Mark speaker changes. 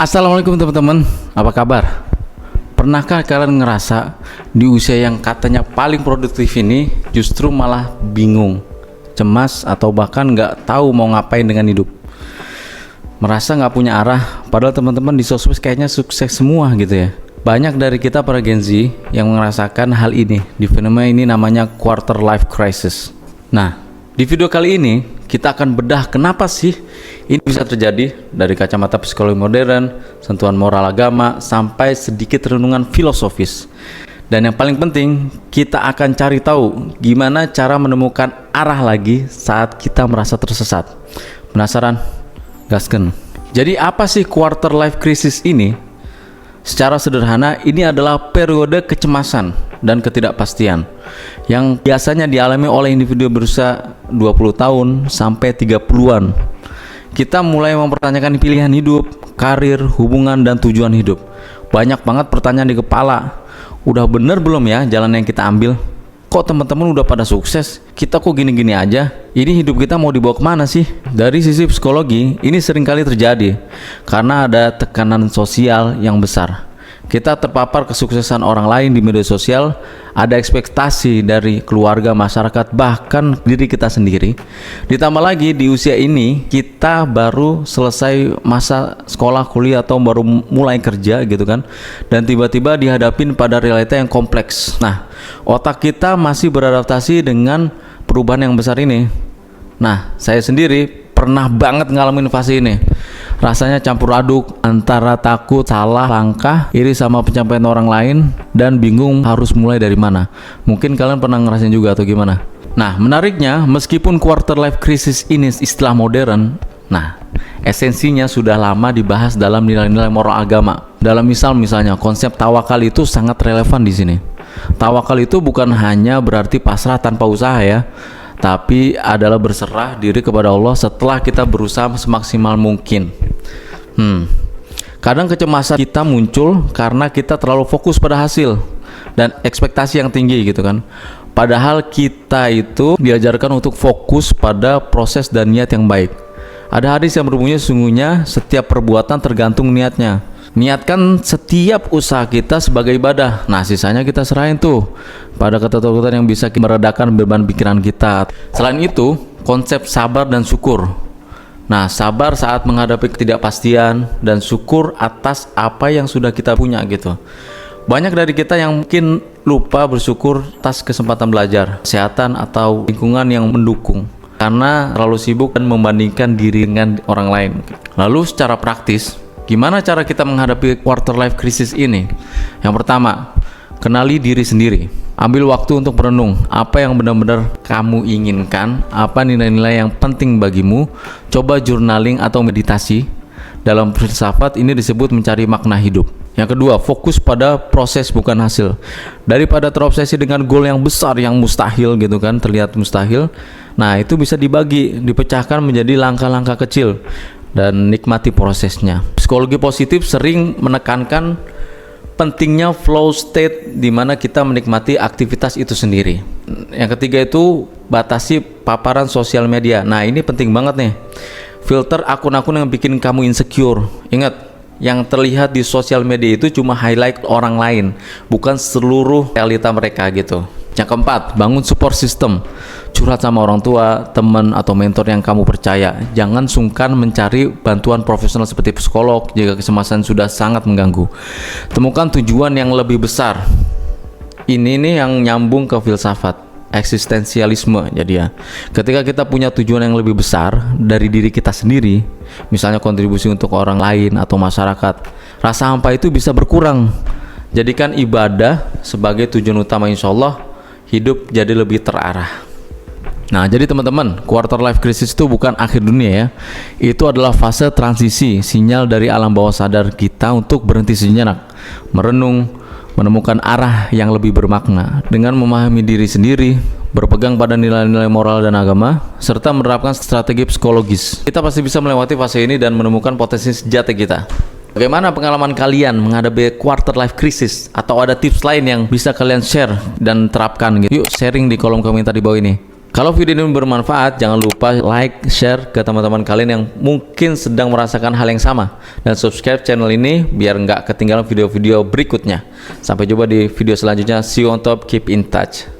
Speaker 1: Assalamualaikum teman-teman, apa kabar? Pernahkah kalian ngerasa di usia yang katanya paling produktif ini justru malah bingung, cemas, atau bahkan nggak tahu mau ngapain dengan hidup? Merasa nggak punya arah, padahal teman-teman di sosmed kayaknya sukses semua gitu ya. Banyak dari kita para Gen Z yang merasakan hal ini. Di fenomena ini namanya quarter life crisis. Nah, di video kali ini kita akan bedah kenapa sih ini bisa terjadi dari kacamata psikologi modern, sentuhan moral agama, sampai sedikit renungan filosofis. Dan yang paling penting, kita akan cari tahu gimana cara menemukan arah lagi saat kita merasa tersesat. Penasaran? Gasken. Jadi apa sih quarter life crisis ini? Secara sederhana, ini adalah periode kecemasan dan ketidakpastian yang biasanya dialami oleh individu berusia 20 tahun sampai 30-an. Kita mulai mempertanyakan pilihan hidup, karir, hubungan, dan tujuan hidup. Banyak banget pertanyaan di kepala. Udah bener belum ya jalan yang kita ambil? Kok teman-teman udah pada sukses? Kita kok gini-gini aja? Ini hidup kita mau dibawa kemana sih? Dari sisi psikologi, ini seringkali terjadi karena ada tekanan sosial yang besar. Kita terpapar kesuksesan orang lain di media sosial, ada ekspektasi dari keluarga, masyarakat, bahkan diri kita sendiri. Ditambah lagi di usia ini kita baru selesai masa sekolah, kuliah, atau baru mulai kerja gitu kan. Dan tiba-tiba dihadapin pada realita yang kompleks. Nah, otak kita masih beradaptasi dengan perubahan yang besar ini. Nah, saya sendiri pernah banget ngalamin fase ini. Rasanya campur aduk antara takut salah langkah, iri sama pencapaian orang lain, dan bingung harus mulai dari mana. Mungkin kalian pernah ngerasain juga atau gimana? Nah, menariknya, meskipun quarter life crisis ini istilah modern, nah, esensinya sudah lama dibahas dalam nilai-nilai moral agama. Dalam misalnya konsep tawakal itu sangat relevan di sini. Tawakal itu bukan hanya berarti pasrah tanpa usaha ya, tapi adalah berserah diri kepada Allah setelah kita berusaha semaksimal mungkin. Kadang kecemasan kita muncul karena kita terlalu fokus pada hasil dan ekspektasi yang tinggi gitu kan. Padahal kita itu diajarkan untuk fokus pada proses dan niat yang baik. Ada hadis yang berbunyi sesungguhnya setiap perbuatan tergantung niatnya. Niatkan setiap usaha kita sebagai ibadah. Nah, sisanya kita serahin tuh pada ketakutan yang bisa meredakan beban pikiran kita. Selain itu, konsep sabar dan syukur. Nah, sabar saat menghadapi ketidakpastian dan syukur atas apa yang sudah kita punya gitu. Banyak dari kita yang mungkin lupa bersyukur atas kesempatan belajar, kesehatan, atau lingkungan yang mendukung karena terlalu sibuk dan membandingkan diri dengan orang lain. Lalu secara praktis, gimana cara kita menghadapi quarter life crisis ini? Yang pertama, kenali diri sendiri. Ambil waktu untuk merenung apa yang benar-benar kamu inginkan, apa nilai-nilai yang penting bagimu. Coba journaling atau meditasi. Dalam filsafat ini disebut mencari makna hidup. Yang kedua, fokus pada proses bukan hasil. Daripada terobsesi dengan goal yang besar, yang mustahil gitu kan, terlihat mustahil. Nah, itu bisa dibagi, dipecahkan menjadi langkah-langkah kecil dan nikmati prosesnya. Psikologi positif sering menekankan pentingnya flow state di mana kita menikmati aktivitas itu sendiri. Yang ketiga itu batasi paparan sosial media. Nah, ini penting banget nih. Filter akun-akun yang bikin kamu insecure. Ingat, yang terlihat di sosial media itu cuma highlight orang lain, bukan seluruh realita mereka gitu. Yang keempat, bangun support system. Curhat sama orang tua, teman, atau mentor yang kamu percaya. Jangan sungkan mencari bantuan profesional seperti psikolog jika kecemasan sudah sangat mengganggu. Temukan tujuan yang lebih besar. Ini nih yang nyambung ke filsafat eksistensialisme. Jadi ya, ketika kita punya tujuan yang lebih besar dari diri kita sendiri, misalnya kontribusi untuk orang lain atau masyarakat, rasa hampa itu bisa berkurang. Jadikan ibadah sebagai tujuan utama, insya Allah hidup jadi lebih terarah. Nah, jadi teman-teman, quarter life crisis itu bukan akhir dunia ya. Itu adalah fase transisi, sinyal dari alam bawah sadar kita untuk berhenti sejenak, merenung, menemukan arah yang lebih bermakna. Dengan memahami diri sendiri, berpegang pada nilai-nilai moral dan agama, serta menerapkan strategi psikologis, kita pasti bisa melewati fase ini dan menemukan potensi sejati kita. Bagaimana pengalaman kalian menghadapi quarter life crisis? Atau ada tips lain yang bisa kalian share dan terapkan gitu? Yuk sharing di kolom komentar di bawah ini. Kalau video ini bermanfaat, jangan lupa like, share ke teman-teman kalian yang mungkin sedang merasakan hal yang sama, dan subscribe channel ini biar nggak ketinggalan video-video berikutnya. Sampai jumpa di video selanjutnya. See you on top, keep in touch.